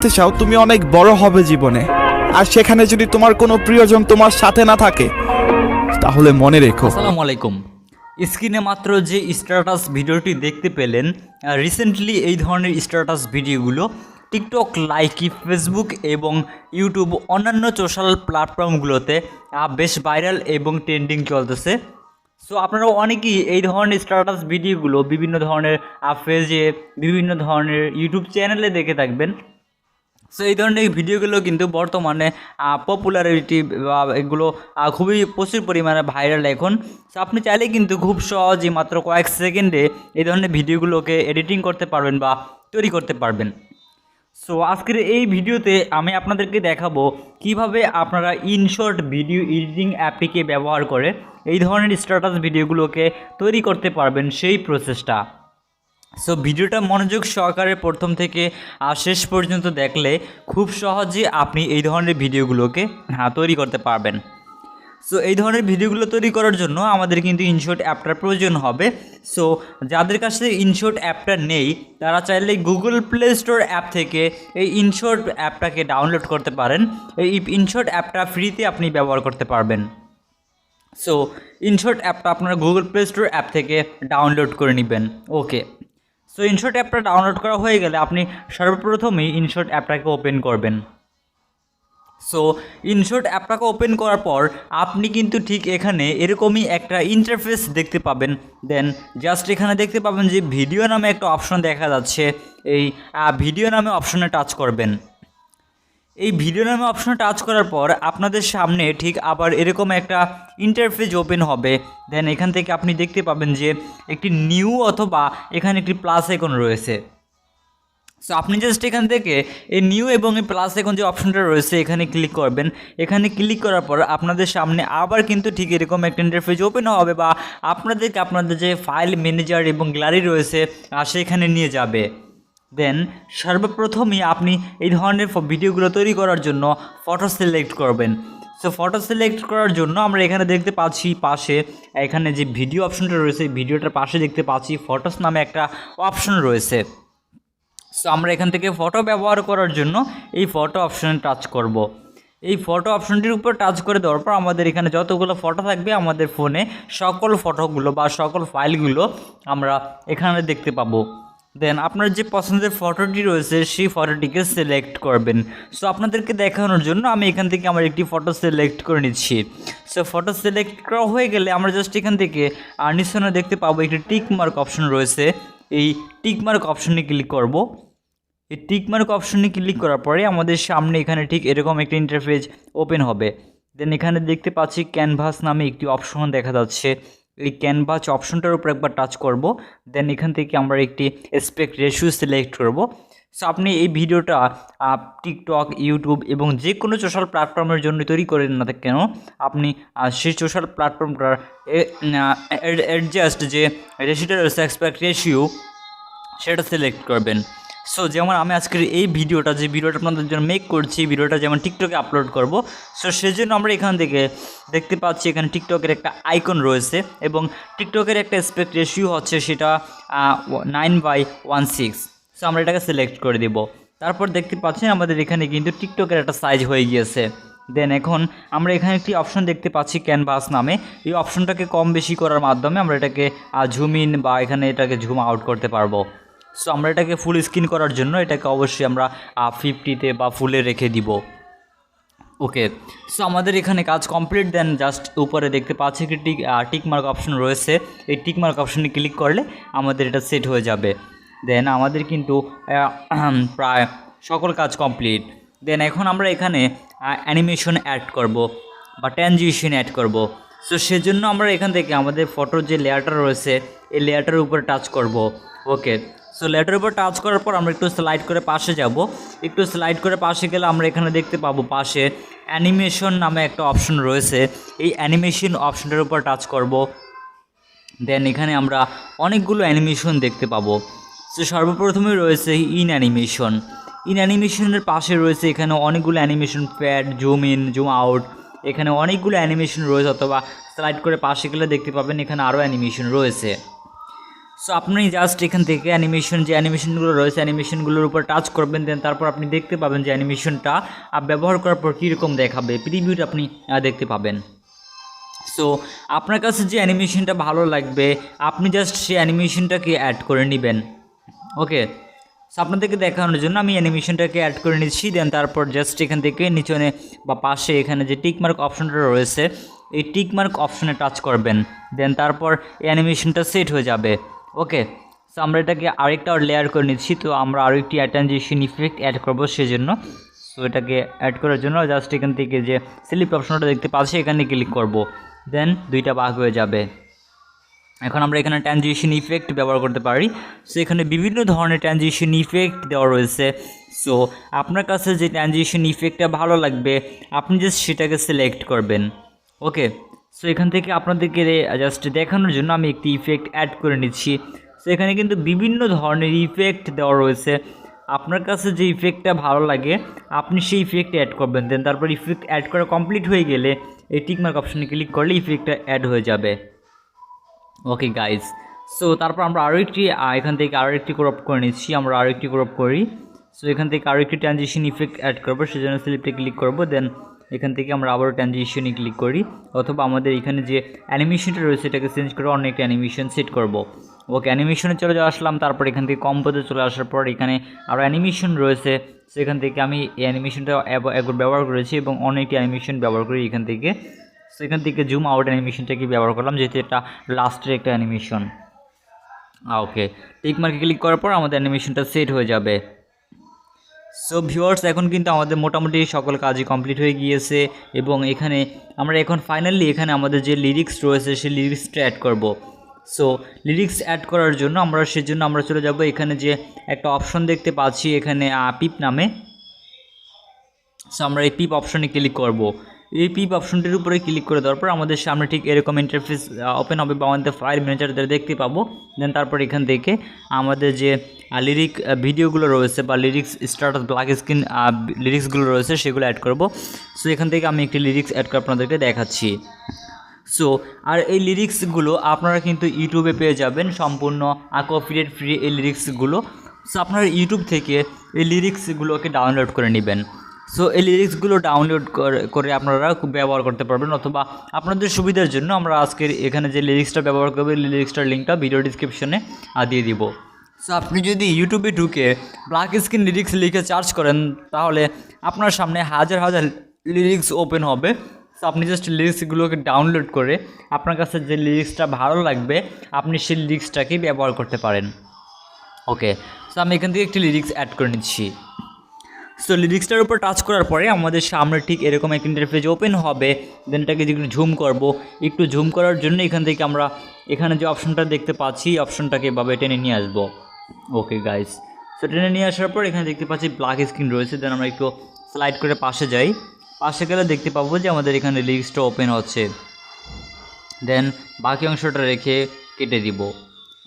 করতে চাও তুমি অনেক বড় হবে জীবনে, আর সেখানে যদি তোমার কোনো প্রিয়জন তোমার সাথে না থাকে তাহলে মনে রেখো। আসসালামু আলাইকুম। স্ক্রিনে মাত্র যে স্ট্যাটাস ভিডিওটি দেখতে পেলেন, রিসেন্টলি এই ধরনের স্ট্যাটাস ভিডিওগুলো টিকটক, লাইকি, ফেসবুক এবং ইউটিউব অন্যান্য সোশ্যাল প্ল্যাটফর্মগুলোতে বেশ ভাইরাল এবং ট্রেন্ডিং চলতেছে। সো আপনারা অনেকেই এই ধরনের স্ট্যাটাস ভিডিওগুলো বিভিন্ন ধরনের পেজে, বিভিন্ন ধরনের ইউটিউব চ্যানেলে দেখে থাকবেন। সো এই ধরনের ভিডিওগুলো কিন্তু বর্তমানে পপুলারিটি বা এগুলো খুবই প্রচুর পরিমাণে ভাইরাল এখন। সো আপনি চাইলে কিন্তু খুব সহজেই মাত্র কয়েক সেকেন্ডে এই ধরনের ভিডিওগুলোকে এডিটিং করতে পারবেন বা তৈরি করতে পারবেন। সো আজকের এই ভিডিওতে আমি আপনাদেরকে দেখাবো কিভাবে আপনারা ইনশট ভিডিও এডিটিং অ্যাপটিকে ব্যবহার করে এই ধরনের স্ট্যাটাস ভিডিওগুলোকে তৈরি করতে পারবেন, সেই প্রসেসটা। সো ভিডিওটা মনোযোগ সহকারে প্রথম থেকে শেষ পর্যন্ত দেখলে খুব সহজে আপনি এই ধরনের ভিডিওগুলোকে তৈরি করতে পারবেন। সো এই ধরনের ভিডিওগুলো তৈরি করার জন্য আমাদের কিন্তু ইনশট অ্যাপটার প্রয়োজন হবে। সো যাদের কাছে ইনশট অ্যাপটা নেই তারা চাইলে গুগল প্লে স্টোর অ্যাপ থেকে এই ইনশট অ্যাপটাকে ডাউনলোড করতে পারেন। এই ইনশট অ্যাপটা ফ্রিতে আপনি ব্যবহার করতে পারবেন। সো ইনশট অ্যাপটা আপনারা গুগল প্লে স্টোর অ্যাপ থেকে ডাউনলোড করে নেবেন। ওকে, সো ইনশট অ্যাপটা ডাউনলোড করা হয়ে গেলে আপনি সর্বপ্রথমেই ইনশট অ্যাপটাকে ওপেন করবেন। সো ইনশট অ্যাপটাকে ওপেন করার পর আপনি কিন্তু ঠিক এখানে এরকমই একটা ইন্টারফেস দেখতে পাবেন। দেন জাস্ট এখানে দেখতে পাবেন যে ভিডিও নামে একটা অপশন দেখা যাচ্ছে। এই ভিডিও নামে অপশনে টাচ করবেন। এই ভিডিও নামে অপশনে টাচ করার পর আপনাদের সামনে ঠিক আবার এরকম একটা ইন্টারফেস ওপেন হবে। দেন এখান থেকে আপনি দেখতে পাবেন যে একটি নিউ অথবা এখানে একটি প্লাস আইকন রয়েছে। সো আপনি জাস্ট এখান থেকে এই নিউ এবং এই প্লাস আইকন যে অপশনটা রয়েছে এখানে ক্লিক করবেন। এখানে ক্লিক করার পর আপনাদের সামনে আবার কিন্তু ঠিক এরকম একটা ইন্টারফেস ওপেন হবে বা আপনাদেরকে আপনাদের যে ফাইল ম্যানেজার এবং গ্যালারি রয়েছে সেখানে নিয়ে যাবে। দেন সর্বপ্রথমই আপনি এই ধরনের ভিডিওগুলো তৈরি করার জন্য ফটো সিলেক্ট করবেন। সো ফটো সিলেক্ট করার জন্য আমরা এখানে দেখতে পাচ্ছি পাশে এখানে যে ভিডিও অপশনটা রয়েছে, ভিডিওটার পাশে দেখতে পাচ্ছি ফটোস নামে একটা অপশন রয়েছে। সো আমরা এখান থেকে ফটো ব্যবহার করার জন্য এই ফটো অপশনে টাচ করব। এই ফটো অপশনটির উপর টাচ করে দেওয়ার পর আমাদের এখানে যতগুলো ফটো থাকবে আমাদের ফোনে সকল ফটোগুলো বা সকল ফাইলগুলো আমরা এখানে দেখতে পাবো। দেন আপনার যে পছন্দের ফটোটি রয়েছে সেই ফটোটিকে সিলেক্ট করবেন। সো আপনাদেরকে দেখানোর জন্য আমি এখান থেকে আমার একটি ফটো সিলেক্ট করে নিচ্ছি। সো ফটো সিলেক্ট করা হয়ে গেলে আমরা জাস্ট এখান থেকে নিচে দেখতে পাবো একটি টিক মার্ক অপশন রয়েছে। এই টিক মার্ক অপশনে ক্লিক করব। এই টিক মার্ক অপশনে ক্লিক করার পরে আমাদের সামনে এখানে ঠিক এরকম একটা ইন্টারফেস ওপেন হবে। দেন এখানে দেখতে পাচ্ছি ক্যানভাস নামে একটি অপশন দেখা যাচ্ছে। এই ক্যানভাস অপশনটার উপর একবার টাচ করব। দেন এখান থেকে আমরা একটি অ্যাসপেক্ট রেশিও সিলেক্ট করব। সো আপনি এই ভিডিওটা টিকটক, ইউটিউব এবং যে কোনো সোশ্যাল প্ল্যাটফর্মের জন্য তৈরি করেন না কেন, আপনি সেই সোশ্যাল প্ল্যাটফর্মটার অ্যাডজাস্ট যে রেশিওটা রয়েছে অ্যাসপেক্ট রেশিও সেটা সিলেক্ট করবেন। সো যেমন আমি আজকের এই ভিডিওটা আপনাদের জন্য মেক করছি, ভিডিওটা যেমন টিকটকে আপলোড করব। সো সেজন্য আমরা এখান থেকে দেখতে পাচ্ছি এখানে টিকটকের একটা আইকন রয়েছে এবং টিকটকের একটা অ্যাসপেক্ট রেশিও হচ্ছে সেটা 9:16। সো আমরা এটাকে সিলেক্ট করে দেব। তারপর দেখতে পাচ্ছেন আমাদের এখানে কিন্তু টিকটকের একটা সাইজ হয়ে গিয়েছে। দেন এখন আমরা এখানে একটি অপশন দেখতে পাচ্ছি ক্যানভাস নামে। এই অপশনটাকে কম বেশি করার মাধ্যমে আমরা এটাকে ঝুম ইন বা এখানে এটাকে ঝুম আউট করতে পারবো। সো আমরা এটাকে ফুল স্ক্রিন করার জন্য এটাকে অবশ্যই আমরা 50-তে বা ফুলে রেখে দিব। ওকে, সো আমাদের এখানে কাজ কমপ্লিট। দেন জাস্ট উপরে দেখতে পাচ্ছি কি টিক মার্ক অপশন রয়েছে। এই টিক মার্ক অপশনে ক্লিক করলে আমাদের এটা সেট হয়ে যাবে। দেন আমাদের কিন্তু প্রায় সকল কাজ কমপ্লিট। দেন এখন আমরা এখানে অ্যানিমেশন অ্যাড করব বা ট্রানজিশন অ্যাড করব। সো সেজন্য আমরা এখান থেকে আমাদের ফটোর যে লেয়ারটা রয়েছে এই লেয়ারটার উপর টাচ করব। ওকে, সো লেটার উপর টাচ করার পর আমরা একটু স্লাইড করে পাশে যাব। একটু স্লাইড করে পাশে গেলে আমরা এখানে দেখতে পাবো পাশে অ্যানিমেশন নামে একটা অপশন রয়েছে। এই অ্যানিমেশন অপশনটার উপর টাচ করব। দেন এখানে আমরা অনেকগুলো অ্যানিমেশন দেখতে পাবো। সো সর্বপ্রথমে রয়েছে ইন অ্যানিমেশন। ইন অ্যানিমেশনের পাশে রয়েছে এখানে অনেকগুলো animation, pad, zoom in, zoom out, এখানে অনেকগুলো অ্যানিমেশন রয়েছে। অথবা স্লাইড করে পাশে গেলে দেখতে পাবেন এখানে আরও অ্যানিমেশন রয়েছে। সো আপনি জাস্ট এখান থেকে অ্যানিমেশন যে অ্যানিমেশনগুলো রয়েছে অ্যানিমেশনগুলোর উপর টাচ করবেন, দেন তারপর আপনি দেখতে পাবেন যে অ্যানিমেশনটা ব্যবহার করার পর কীরকম দেখাবে, প্রিভিউটা আপনি দেখতে পাবেন। সো আপনার কাছে যে অ্যানিমেশনটা ভালো লাগবে আপনি জাস্ট সেই অ্যানিমেশনটাকে অ্যাড করে নেবেন। ওকে, সো আপনাদেরকে দেখানোর জন্য আমি অ্যানিমেশনটাকে অ্যাড করে নিচ্ছি। দেন তারপর জাস্ট এখান থেকে নিচনে বা পাশে এখানে যে টিকমার্ক অপশনটা রয়েছে এই টিকমার্ক অপশনে টাচ করবেন, দেন তারপর এই অ্যানিমেশনটা সেট হয়ে যাবে। ওকে, সো আমরা এটাকে আরেকটা লেয়ার করে নিচ্ছি। তো আমরা আরও একটি ট্রানজিশন ইফেক্ট অ্যাড করবো সেজন্য। সো এটাকে অ্যাড করার জন্য জাস্ট এখান থেকে যে স্লিপ অপশনটা দেখতে পাচ্ছি এখানে ক্লিক করব, দেন দুইটা ভাগ হয়ে যাবে। এখন আমরা এখানে ট্রানজিশন ইফেক্ট ব্যবহার করতে পারি। সো এখানে বিভিন্ন ধরনের ট্রানজিশন ইফেক্ট দেওয়া রয়েছে। সো আপনার কাছে যে ট্রানজিশন ইফেক্টটা ভালো লাগবে আপনি জাস্ট সেটাকে সিলেক্ট করবেন। ওকে, সো এখান থেকে আপনাদেরকে জাস্ট দেখানোর জন্য আমি একটি ইফেক্ট অ্যাড করে নিচ্ছি। সো এখানে কিন্তু বিভিন্ন ধরনের ইফেক্ট দেওয়া রয়েছে। আপনার কাছে যে ইফেক্টটা ভালো লাগে আপনি সেই ইফেক্ট অ্যাড করবেন, দেন তারপর ইফেক্ট অ্যাড করা কমপ্লিট হয়ে গেলে এই টিকমার্ক অপশনে ক্লিক করলে ইফেক্টটা অ্যাড হয়ে যাবে। ওকে গাইজ, সো তারপর আমরা আরও একটি এখান থেকে আরও একটি ক্রপ করে নিচ্ছি। আমরা আরও একটি ক্রপ করি। সো এখান থেকে আরও একটি ট্রানজিশন ইফেক্ট অ্যাড করবো, সেজন্য স্লিপে ক্লিক করবো, দেন এখান থেকে আমরা আবারও ট্রানজিশনে ক্লিক করি, অথবা আমাদের এখানে যে অ্যানিমেশনটা রয়েছে এটাকে চেঞ্জ করে অন্য একটা অ্যানিমেশন সেট করব। ওকে, অ্যানিমেশনে চলে আসলাম। তারপর এখান থেকে কম্পোজে চলে আসার পর এখানে আরও অ্যানিমেশন রয়েছে। সেখান থেকে আমি এই অ্যানিমেশনটা একবার ব্যবহার করেছি এবং অনেকটি অ্যানিমেশন ব্যবহার করি এখান থেকে। সো এখান থেকে জুম আউট অ্যানিমেশনটাকে ব্যবহার করলাম যেহেতু এটা লাস্টের একটা অ্যানিমেশন। ওকে, টিকমার্কে ক্লিক করার পর আমাদের অ্যানিমেশনটা সেট হয়ে যাবে। সো ভিউয়ার্স, এখন কিন্তু আমাদের মোটামুটি সকল কাজই কমপ্লিট হয়ে গিয়েছে এবং এখানে আমরা এখন ফাইনালি এখানে আমাদের যে লিরিক্স রয়েছে সেই লিরিক্সটা অ্যাড করব। সো লিরিক্স অ্যাড করার জন্য সেজন্য আমরা চলে যাব এখানে যে একটা অপশন দেখতে পাচ্ছি এখানে পিপ নামে। সো আমরা এই পিপ অপশনে ক্লিক করব। এই পিপ অপশনটির উপরে ক্লিক করে দেওয়ার পর আমাদের সামনে ঠিক এরকম ইন্টারফেস ওপেন হবে বা আমাদের ফাইল ম্যানেজার দেখতে পাবো। দেন তারপর এখান থেকে আমাদের যে লিরিক ভিডিওগুলো রয়েছে বা লিরিক্স স্টার্টাস ব্ল্যাক স্ক্রিন লিরিক্সগুলো রয়েছে সেগুলো অ্যাড করব। সো এখান থেকে আমি একটি লিরিক্স অ্যাড করে আপনাদেরকে দেখাচ্ছি। সো আর এই লিরিক্সগুলো আপনারা কিন্তু ইউটিউবে পেয়ে যাবেন সম্পূর্ণ কপিরাইট ফ্রি এই লিরিক্সগুলো। সো আপনারা ইউটিউব থেকে এই লিরিক্সগুলোকে ডাউনলোড করে নেবেন। সো এই লিরিক্সগুলো ডাউনলোড করে আপনারা ব্যবহার করতে পারবেন, অথবা আপনাদের সুবিধার জন্য আমরা আজকের এখানে যে লিরিক্সটা ব্যবহার করবো এই লিরিক্সটার লিঙ্কটা ভিডিও ডিসক্রিপশনে দিয়ে দিব। সো আপনি যদি ইউটিউবে ঢুকে ব্ল্যাক স্ক্রিন লিরিক্স লিখে সার্চ করেন তাহলে আপনার সামনে হাজার হাজার লিরিক্স ওপেন হবে। সো আপনি জাস্ট লিরিক্সগুলোকে ডাউনলোড করে আপনার কাছে যে লিরিক্সটা ভালো লাগবে আপনি সেই লিরিক্সটাকেই ব্যবহার করতে পারেন। ওকে, সো আমি এখান থেকে একটি লিরিক্স অ্যাড করে নিচ্ছি। সো লিরিক্সটার উপর টাচ করার পরে আমাদের সামনে ঠিক এরকম একটা ইন্টারফেস ওপেন হবে। দেন এটাকে একটু ঝুম করব। একটু ঝুম করার জন্য এখান থেকে আমরা এখানে যে অপশনটা দেখতে পাচ্ছি অপশনটাকে এভাবে টেনে নিয়ে আসবো। ওকে গাইস, সো টেনে নিয়ে আসার পর এখানে দেখতে পাচ্ছি ব্ল্যাক স্ক্রিন রয়েছে। দেন আমরা একটু স্লাইড করে পাশে যাই। পাশে গেলে দেখতে পাবো যে আমাদের এখানে লিরিক্সটা ওপেন হচ্ছে। দেন বাকি অংশটা রেখে কেটে দিব।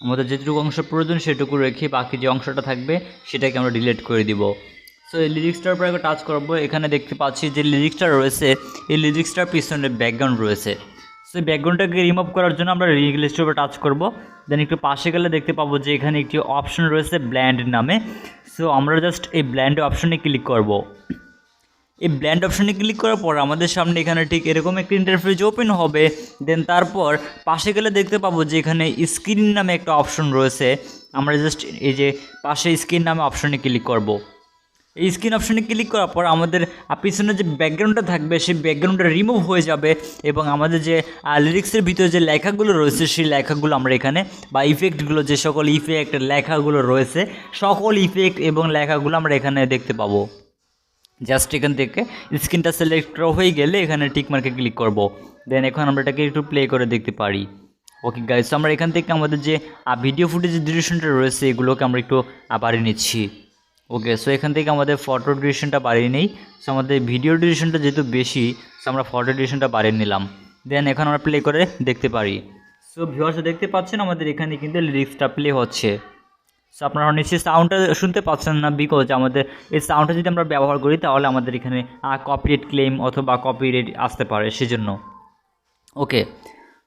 আমাদের যেটুকু অংশ প্রয়োজন সেটুকু রেখে বাকি যে অংশটা থাকবে সেটাকে আমরা ডিলিট করে দিব। সো এই লিরিক্সটার উপর একবার টাচ করবো। এখানে দেখতে পাচ্ছি যে লিরিক্সটা রয়েছে এই লিরিক্সটার পিছনে ব্যাকগ্রাউন্ড রয়েছে। সো এই ব্যাকগ্রাউন্ডটাকে রিমুভ করার জন্য আমরা লিরিক্সটার উপর টাচ করবো। দেন একটু পাশে গেলে দেখতে পাবো যে এখানে একটি অপশন রয়েছে ব্ল্যান্ড নামে। সো আমরা জাস্ট এই ব্ল্যান্ড অপশনে ক্লিক করব। এই ব্ল্যান্ড অপশনে ক্লিক করার পর আমাদের সামনে এখানে ঠিক এরকম একটা ইন্টারফেস ওপেন হবে। দেন তারপর পাশে গেলে দেখতে পাবো যে এখানে স্ক্রিন নামে একটা অপশন রয়েছে। আমরা জাস্ট এই যে পাশে স্ক্রিন নামে অপশনে ক্লিক করব। এই স্ক্রিন অপশনে ক্লিক করার পর আমাদের পিছনে যে ব্যাকগ্রাউন্ডটা থাকবে সেই ব্যাকগ্রাউন্ডটা রিমুভ হয়ে যাবে এবং আমাদের যে লিরিক্সের ভিতরে যে লেখাগুলো রয়েছে সেই লেখাগুলো আমরা এখানে বা ইফেক্টগুলো যে সকল ইফেক্ট লেখাগুলো রয়েছে সকল ইফেক্ট এবং লেখাগুলো আমরা এখানে দেখতে পাবো। জাস্ট এখান থেকে স্ক্রিনটা সিলেক্ট হয়ে গেলে এখানে টিক মার্কে ক্লিক করব। দেন এখন আমরা এটাকে একটু প্লে করে দেখতে পারি। ওকে গাইস, আমরা এখান থেকে আমাদের যে ভিডিও ফুটেজের ডিউরেশনটা রয়েছে এগুলোকে আমরা একটু বাড়িয়ে নিচ্ছি। ওকে, সো এখান থেকে আমাদের ফটো ডিউরেশনটা বাড়িয়ে নেই। সো আমাদের ভিডিও ডিউরেশনটা যেহেতু বেশি সো আমরা ফটো ডিউরেশনটা বাড়িয়ে নিলাম। দেন এখন আমরা প্লে করে দেখতে পারি। সো ভিউয়ার্স দেখতে পাচ্ছেন আমাদের এখানে কিন্তু লিরিক্সটা প্লে হচ্ছে। সো আপনারা নিশ্চয়ই সাউন্ডটা শুনতে পাচ্ছেন না, বিকজ আমাদের এই সাউন্ডটা যদি আমরা ব্যবহার করি তাহলে আমাদের এখানে কপিরাইট ক্লেম অথবা কপিরাইট আসতে পারে সেজন্য। ওকে,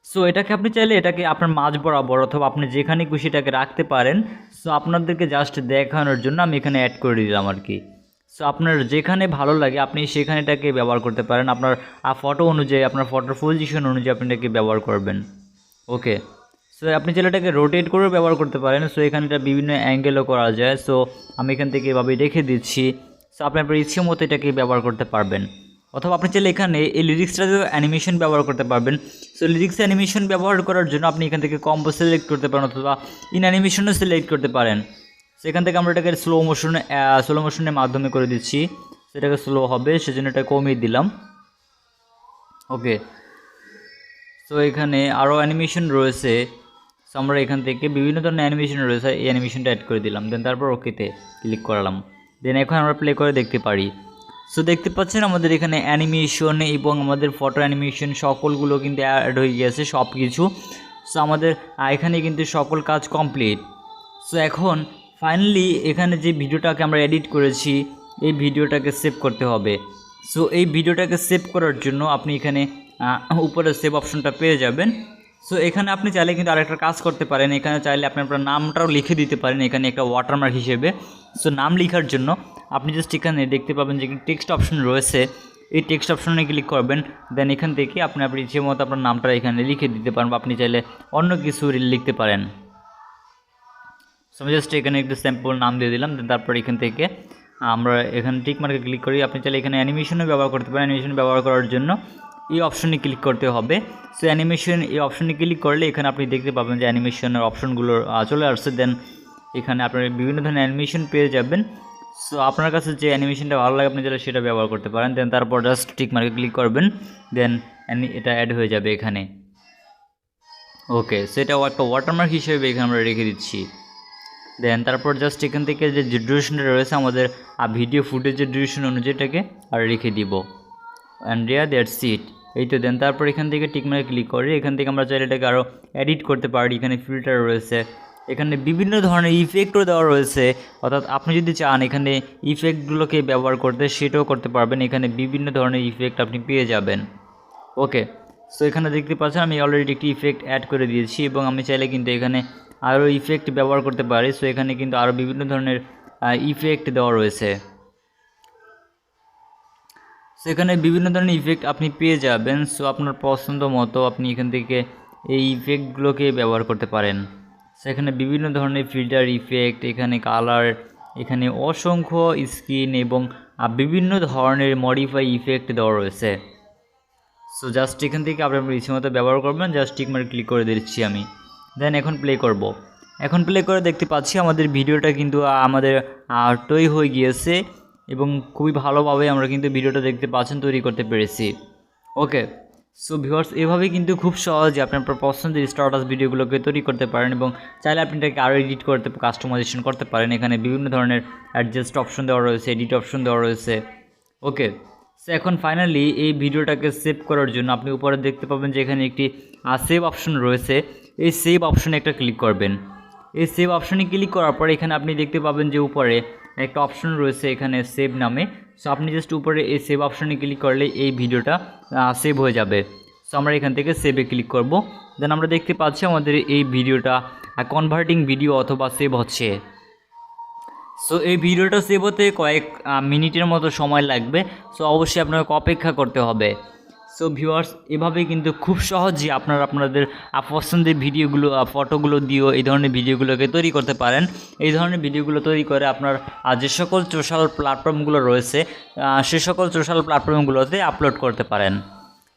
সো এটাকে আপনি চাইলে এটাকে আপনার মাঝ বরাবর অথবা আপনি যেখানে খুশি এটাকে রাখতে পারেন। সো আপনাদেরকে জাস্ট দেখানোর জন্য আমি এখানে অ্যাড করে দিলাম আর কি। সো আপনার যেখানে ভালো লাগে আপনি সেখানে এটাকে ব্যবহার করতে পারেন, আপনার ফটো অনুযায়ী, আপনার ফটোর পজিশন অনুযায়ী আপনি এটাকে ব্যবহার করবেন। ওকে, সো আপনি চাইলে এটাকে রোটেট করেও ব্যবহার করতে পারেন। সো এখানে এটা বিভিন্ন অ্যাঙ্গেলও করা যায়। সো আমি এখান থেকে এভাবে রেখে দিচ্ছি। সো আপনি আপনার ইচ্ছে মতো এটাকে ব্যবহার করতে পারবেন, অথবা আপনি চাইলে এখানে এই লিরিক্সটাতেও অ্যানিমেশন ব্যবহার করতে পারবেন। সো লিরিক্স অ্যানিমেশন ব্যবহার করার জন্য আপনি এখান থেকে কম্বো সিলেক্ট করতে পারেন অথবা ইন অ্যানিমেশনও সিলেক্ট করতে পারেন। সেখান থেকে আমরা এটাকে স্লো মোশনের মাধ্যমে করে দিচ্ছি। সেটাকে স্লো হবে সেজন্য এটা কমিয়ে দিলাম। ওকে, সো এখানে আরও অ্যানিমেশন রয়েছে। সো আমরা এখান থেকে বিভিন্ন ধরনের অ্যানিমেশন রয়েছে, এই অ্যানিমেশনটা অ্যাড করে দিলাম, দেন তারপর ওকেতে ক্লিক করালাম। দেন এখন আমরা প্লে করে দেখতে পারি। সো দেখতে পাচ্ছেন আমাদের এখানে অ্যানিমেশন এবং আমাদের ফটো অ্যানিমেশন সকলগুলো কিন্তু অ্যাড হয়ে গিয়েছে সব কিছু। সো আমাদের এখানে কিন্তু সকল কাজ কমপ্লিট। সো এখন ফাইনালি এখানে যে ভিডিওটাকে আমরা এডিট করেছি এই ভিডিওটাকে সেভ করতে হবে। সো এই ভিডিওটাকে সেভ করার জন্য আপনি এখানে উপরে সেভ অপশনটা পেয়ে যাবেন। সো এখানে আপনি চাইলে কিন্তু আরেকটা কাজ করতে পারেন, এখানে চাইলে আপনি আপনার নামটাও লিখে দিতে পারেন এখানে একটা ওয়াটারমার্ক হিসেবে। সো নাম লেখার জন্য আপনি জাস্ট এখানে দেখতে পাবেন যে টেক্সট অপশন রয়েছে, এই টেক্সট অপশনে ক্লিক করবেন। দেন এখান থেকে আপনি আপনার ইচ্ছে মতো আপনার নামটা এখানে লিখে দিতে পারেন বা আপনি চাইলে অন্য কিছু লিখতে পারেন। সো আমি জাস্ট এখানে একটু স্যাম্পল নাম দিয়ে দিলাম। দেন তারপর এখান থেকে আমরা এখানে টিক মার্কে ক্লিক করি। আপনি চাইলে এখানে অ্যানিমেশনও ব্যবহার করতে পারেন। অ্যানিমেশন ব্যবহার করার জন্য এই অপশনে ক্লিক করতে হবে। সো অ্যানিমেশন এই অপশনে ক্লিক করলে এখানে আপনি দেখতে পাবেন যে অ্যানিমেশনের অপশনগুলো চলে আসছে। দেন এখানে আপনার বিভিন্ন ধরনের অ্যানিমেশন পেয়ে যাবেন। সো আপনার কাছে যে অ্যানিমেশনটা ভালো লাগে আপনি চাইলে সেটা ব্যবহার করতে পারেন। দেন তারপর জাস্ট টিক মার্কে ক্লিক করবেন, দেন এটা অ্যাড হয়ে যাবে এখানে। ওকে, সেটাও একটা ওয়াটারমার্ক হিসেবে এখানে আমরা রেখে দিচ্ছি। দেন তারপর জাস্ট এখান থেকে যে ডিউরেশনটা রয়েছে আমাদের ভিডিও ফুটেজের ডিউরেশন অনুযায়ী এটাকে আর রেখে দিব। And that's it. এই তো, দেন তারপর এখান থেকে টিক মার্কে ক্লিক করি। এখান থেকে আমরা চাইলে এটাকে আরও এডিট করতে পারি। এখানে ফিল্টার রয়েছে, এখানে বিভিন্ন ধরনের ইফেক্টও দেওয়া রয়েছে। অর্থাৎ আপনি যদি চান এখানে ইফেক্টগুলোকে ব্যবহার করতে সেটাও করতে পারবেন। এখানে বিভিন্ন ধরনের ইফেক্ট আপনি পেয়ে যাবেন। ওকে, সো এখানে দেখতে পাচ্ছেন আমি অলরেডি একটি ইফেক্ট অ্যাড করে দিয়েছি এবং আমি চাইলে কিন্তু এখানে আরও ইফেক্ট ব্যবহার করতে পারি। সো এখানে কিন্তু আরও বিভিন্ন ধরনের ইফেক্ট দেওয়া রয়েছে। সো এখানে বিভিন্ন ধরনের ইফেক্ট আপনি পেয়ে যাবেন। সো আপনার পছন্দ মতো আপনি এখান থেকে এই ইফেক্টগুলোকে ব্যবহার করতে পারেন। সো এখানে বিভিন্ন ধরনের ফিল্টার ইফেক্ট, এখানে কালার, এখানে অসংখ্য স্কিন এবং বিভিন্ন ধরনের মডিফাই ইফেক্ট দেওয়া রয়েছে। সো জাস্ট এখান থেকে আপনি আপনার ইচ্ছে মতো ব্যবহার করবেন। জাস্ট টিক মার্ক ক্লিক করে দিচ্ছি আমি। দেন এখন প্লে করব। এখন প্লে করে দেখতে পাচ্ছি আমাদের ভিডিওটা কিন্তু আমাদের তৈরি হয়ে গিয়েছে এবং খুবই ভালোভাবে আমরা কিন্তু ভিডিওটা দেখতে পাচ্ছেন তৈরি করতে পেরেছি। ওকে, সো ভিউয়ার্স এভাবেই কিন্তু খুব সহজে আপনি আপনার পছন্দের স্ট্যাটাস ভিডিওগুলোকে তৈরি করতে পারেন এবং চাইলে আপনি এটাকে আরও এডিট করতে, কাস্টমাইজেশন করতে পারেন। এখানে বিভিন্ন ধরনের অ্যাডজাস্ট অপশন দেওয়া রয়েছে, এডিট অপশন দেওয়া রয়েছে। ওকে, সো এখন ফাইনালি এই ভিডিওটাকে সেভ করার জন্য আপনি উপরে দেখতে পাবেন যে এখানে একটি সেভ অপশন রয়েছে। এই সেভ অপশনে একটা ক্লিক করবেন। এই সেভ অপশনে ক্লিক করার পর এখানে আপনি দেখতে পাবেন যে উপরে একটা অপশন রয়েছে এখানে সেভ নামে। সো আপনি জাস্ট উপরে এই সেভ অপশনে ক্লিক করলে এই ভিডিওটা সেভ হয়ে যাবে। সো আমরা এখান থেকে সেভে ক্লিক করব। দেন আমরা দেখতে পাচ্ছি আমাদের এই ভিডিওটা কনভার্টিং ভিডিও অথবা সেভ হচ্ছে। সো এই ভিডিওটা সেভ হতে কয়েক মিনিটের মতো সময় লাগবে। সো অবশ্যই আপনাকে অপেক্ষা করতে হবে। সো ভিউয়ার্স এভাবেই কিন্তু খুব সহজেই আপনারা আপনাদের পছন্দের ভিডিওগুলো, ফটোগুলো দিয়েও এই ধরনের ভিডিওগুলোকে তৈরি করতে পারেন। এই ধরনের ভিডিওগুলো তৈরি করে আপনার যে সকল সোশ্যাল প্ল্যাটফর্মগুলো রয়েছে সে সকল সোশ্যাল প্ল্যাটফর্মগুলোতে আপলোড করতে পারেন।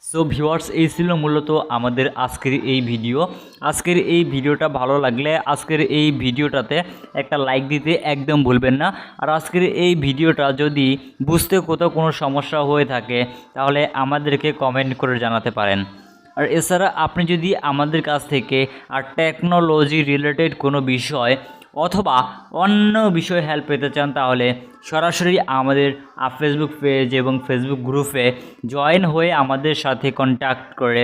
সো ভিউয়ার্স এই ছিল মূলত আমাদের আজকের এই ভিডিও। আজকের এই ভিডিওটা ভালো লাগলে আজকের এই ভিডিওটাতে একটা লাইক দিতে একদম ভুলবেন না। আর আজকের এই ভিডিওটা যদি বুঝতে কোথাও কোনো সমস্যা হয়ে থাকে তাহলে আমাদেরকে কমেন্ট করে জানাতে পারেন। আর এছাড়া আপনি যদি আমাদের কাছ থেকে টেকনোলজি রিলেটেড কোনো বিষয় অথবা অন্য বিষয়ে হেল্প পেতে চান তাহলে সরাসরি আমাদের ফেসবুক পেজ এবং ফেসবুক গ্রুপে জয়েন হয়ে আমাদের সাথে কন্ট্যাক্ট করে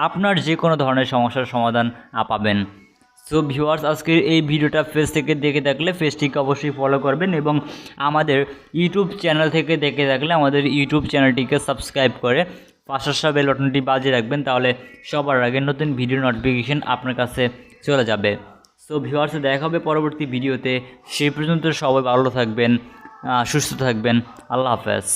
আপনার যে কোনো ধরনের সমস্যার সমাধান পাবেন। সো ভিউয়ার্স আজকের এই ভিডিওটা ফেস থেকে দেখে থাকলে পেজটিকে অবশ্যই ফলো করবেন এবং আমাদের ইউটিউব চ্যানেল থেকে দেখে থাকলে আমাদের ইউটিউব চ্যানেলটিকে সাবস্ক্রাইব করে পাশে আসা বেল বাটনটি বাজিয়ে রাখবেন, তাহলে সবার আগে নতুন ভিডিও নোটিফিকেশন আপনার কাছে চলে যাবে। সো ভিউয়ার্স, দেখা হবে পরবর্তী ভিডিওতে। সেই পর্যন্ত সবাই ভালো থাকবেন, সুস্থ থাকবেন। আল্লাহ হাফেজ।